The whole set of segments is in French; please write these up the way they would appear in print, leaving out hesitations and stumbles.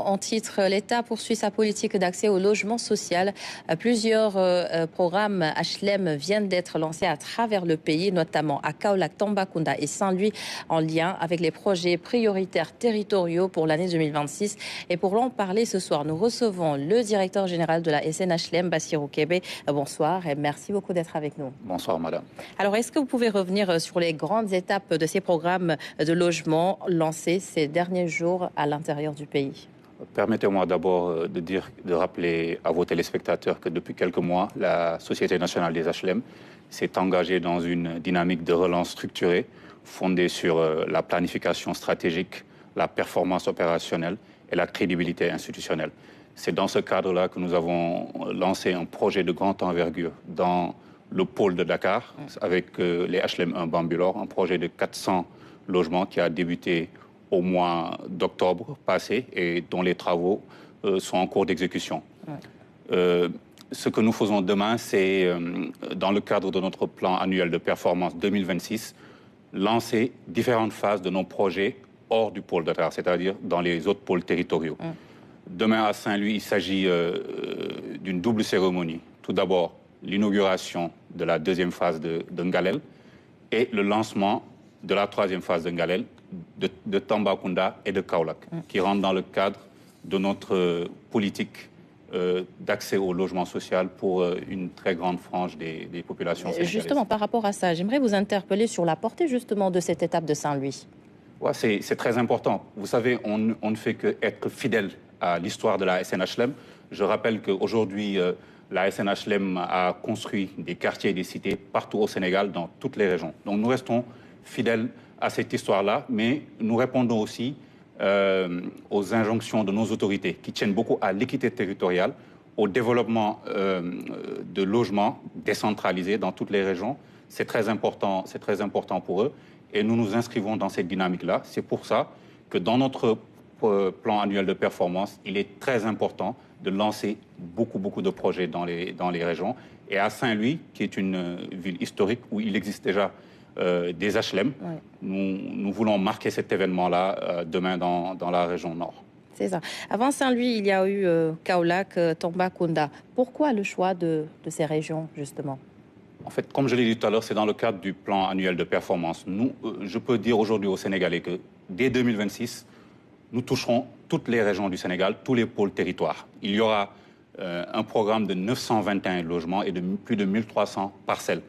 en titre, l'État poursuit sa politique d'accès au logement social. Plusieurs programmes HLM viennent d'être lancés à travers le pays, notamment à Kaolack, Tambacounda et Saint-Louis, en lien avec les projets prioritaires territoriaux pour l'année 2026. Et pour en parler ce soir, nous recevons le directeur général de la SNHLM, Bassirou Kébé. Bonsoir et merci beaucoup d'être avec nous. Bonsoir, madame. Alors, est-ce que vous pouvez revenir sur les grandes étapes de ces programmes de logement lancés ces derniers jours à l'intérieur du pays? Permettez-moi d'abord de rappeler à vos téléspectateurs que depuis quelques mois, la Société nationale des HLM s'est engagée dans une dynamique de relance structurée fondée sur la planification stratégique, la performance opérationnelle et la crédibilité institutionnelle. C'est dans ce cadre-là que nous avons lancé un projet de grande envergure dans le pôle de Dakar avec les HLM 1 Bambilor, un projet de 400 logements qui a débuté au mois d'octobre passé et dont les travaux sont en cours d'exécution. Ce que nous faisons demain, c'est, dans le cadre de notre plan annuel de performance 2026, lancer différentes phases de nos projets hors du pôle de Dakar, c'est-à-dire dans les autres pôles territoriaux. Demain à Saint-Louis, il s'agit d'une double cérémonie. Tout d'abord, l'inauguration de la deuxième phase de Ngalel et le lancement de la troisième phase de Ngalel, de Tambacounda et de Kaolack, qui rentrent dans le cadre de notre politique d'accès au logement social pour une très grande frange des populations sénégalaises. Justement, par rapport à ça, j'aimerais vous interpeller sur la portée justement de cette étape de Saint-Louis. Ouais, c'est très important. Vous savez, on ne fait qu'être fidèle à l'histoire de la SNHLM. Je rappelle qu'aujourd'hui, la SNHLM a construit des quartiers et des cités partout au Sénégal, dans toutes les régions. Donc nous restons fidèles à cette histoire-là, mais nous répondons aussi aux injonctions de nos autorités qui tiennent beaucoup à l'équité territoriale, au développement de logements décentralisés dans toutes les régions. C'est très important pour eux et nous nous inscrivons dans cette dynamique-là. C'est pour ça que dans notre plan annuel de performance, il est très important de lancer beaucoup de projets dans les régions. Et à Saint-Louis, qui est une ville historique où il existe déjà des HLM, nous voulons marquer cet événement-là demain dans la région nord. C'est ça. Avant Saint-Louis, il y a eu Kaolack, Tambacounda. Pourquoi le choix de ces régions, justement? En fait, comme je l'ai dit tout à l'heure, c'est dans le cadre du plan annuel de performance. Je peux dire aujourd'hui aux Sénégalais que dès 2026, nous toucherons toutes les régions du Sénégal, tous les pôles territoires. Il y aura un programme de 921 logements et de plus de 1300 parcelles,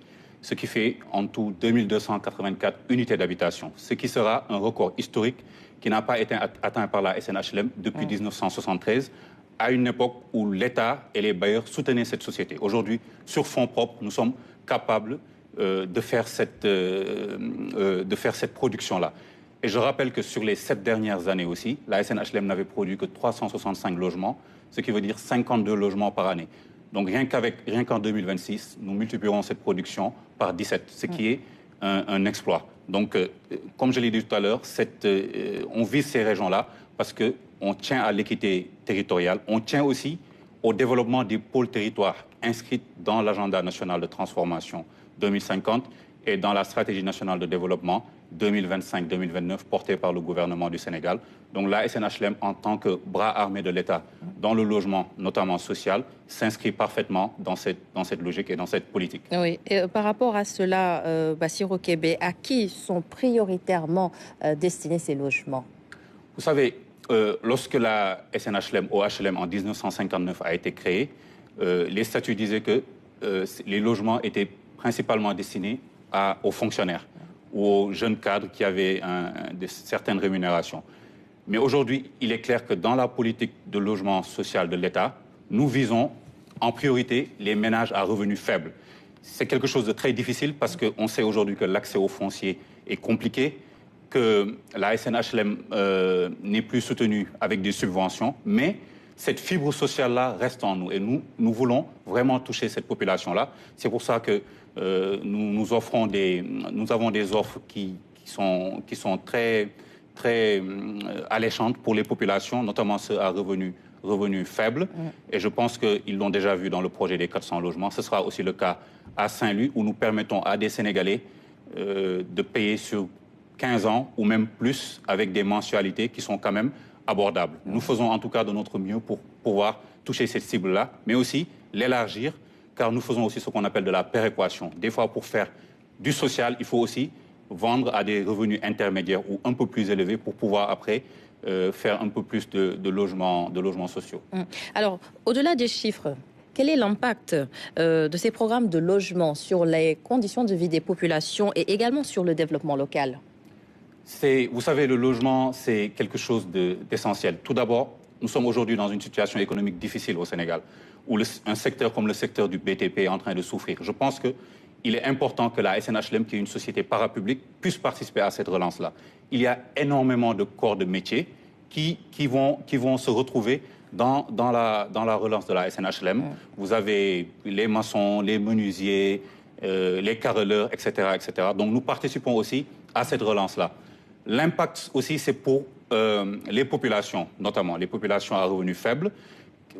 ce qui fait en tout 2284 unités d'habitation, ce qui sera un record historique qui n'a pas été atteint par la SNHLM depuis 1973, à une époque où l'État et les bailleurs soutenaient cette société. Aujourd'hui, sur fonds propres, nous sommes capables de faire cette production-là. Et je rappelle que sur les 7 dernières années aussi, la SNHLM n'avait produit que 365 logements, ce qui veut dire 52 logements par année. Donc rien qu'en 2026, nous multiplierons cette production par 17, ce qui est un exploit. Donc, comme je l'ai dit tout à l'heure, on vise ces régions-là parce qu'on tient à l'équité territoriale, on tient aussi au développement des pôles territoires inscrits dans l'agenda national de transformation 2050 et dans la stratégie nationale de développement 2025-2029 portée par le gouvernement du Sénégal. Donc la SNHLM, en tant que bras armé de l'État dans le logement, notamment social, s'inscrit parfaitement dans cette logique et dans cette politique. Oui, et par rapport à cela, Bassirou Kébé, à qui sont prioritairement destinés ces logements? Vous savez, lorsque la SNHLM OHLM en 1959 a été créée, les statuts disaient que les logements étaient principalement destinés aux fonctionnaires ou aux jeunes cadres qui avaient certaines rémunérations. Mais aujourd'hui, il est clair que dans la politique de logement social de l'État, nous visons en priorité les ménages à revenus faibles. C'est quelque chose de très difficile parce qu'on sait aujourd'hui que l'accès au foncier est compliqué, que la SNHLM n'est plus soutenue avec des subventions, mais cette fibre sociale-là reste en nous et nous voulons vraiment toucher cette population-là. C'est pour ça que nous avons des offres qui sont très alléchantes pour les populations, notamment ceux à revenus faibles. Et je pense qu'ils l'ont déjà vu dans le projet des 400 logements. Ce sera aussi le cas à Saint-Louis, où nous permettons à des Sénégalais de payer sur 15 ans ou même plus avec des mensualités qui sont quand même abordable. Nous faisons en tout cas de notre mieux pour pouvoir toucher cette cible-là, mais aussi l'élargir, car nous faisons aussi ce qu'on appelle de la péréquation. Des fois, pour faire du social, il faut aussi vendre à des revenus intermédiaires ou un peu plus élevés pour pouvoir après faire un peu plus de logements sociaux. Alors, au-delà des chiffres, quel est l'impact de ces programmes de logement sur les conditions de vie des populations et également sur le développement local? Vous savez, le logement, c'est quelque chose d'essentiel. Tout d'abord, nous sommes aujourd'hui dans une situation économique difficile au Sénégal, où un secteur comme le secteur du BTP est en train de souffrir. Je pense qu'il est important que la SNHLM, qui est une société parapublique, puisse participer à cette relance-là. Il y a énormément de corps de métier qui vont se retrouver dans la relance de la SNHLM. Vous avez les maçons, les menuisiers, les carreleurs, etc., etc. Donc nous participons aussi à cette relance-là. L'impact aussi, c'est pour les populations, notamment les populations à revenus faibles.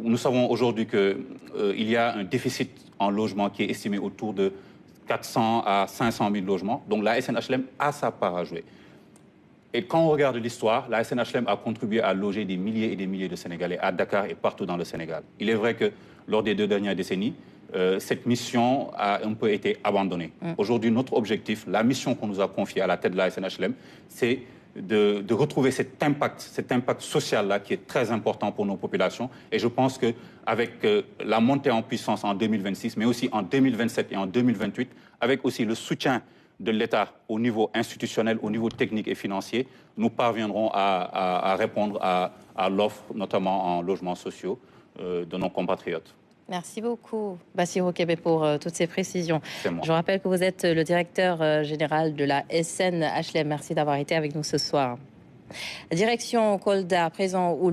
Nous savons aujourd'hui qu'il y a un déficit en logement qui est estimé autour de 400 à 500 000 logements. Donc la SNHLM a sa part à jouer. Et quand on regarde l'histoire, la SNHLM a contribué à loger des milliers et des milliers de Sénégalais à Dakar et partout dans le Sénégal. Il est vrai que lors des 2 dernières décennies, cette mission a un peu été abandonnée. Aujourd'hui, notre objectif, la mission qu'on nous a confiée à la tête de la SNHLM, c'est de retrouver cet impact social-là qui est très important pour nos populations. Et je pense qu'avec la montée en puissance en 2026, mais aussi en 2027 et en 2028, avec aussi le soutien de l'État au niveau institutionnel, au niveau technique et financier, nous parviendrons à répondre à l'offre, notamment en logements sociaux, de nos compatriotes. Merci beaucoup, Bassirou Kébé, pour toutes ces précisions. Je rappelle que vous êtes le directeur général de la SNHLM. Merci d'avoir été avec nous ce soir. Direction Kolda, à présent, où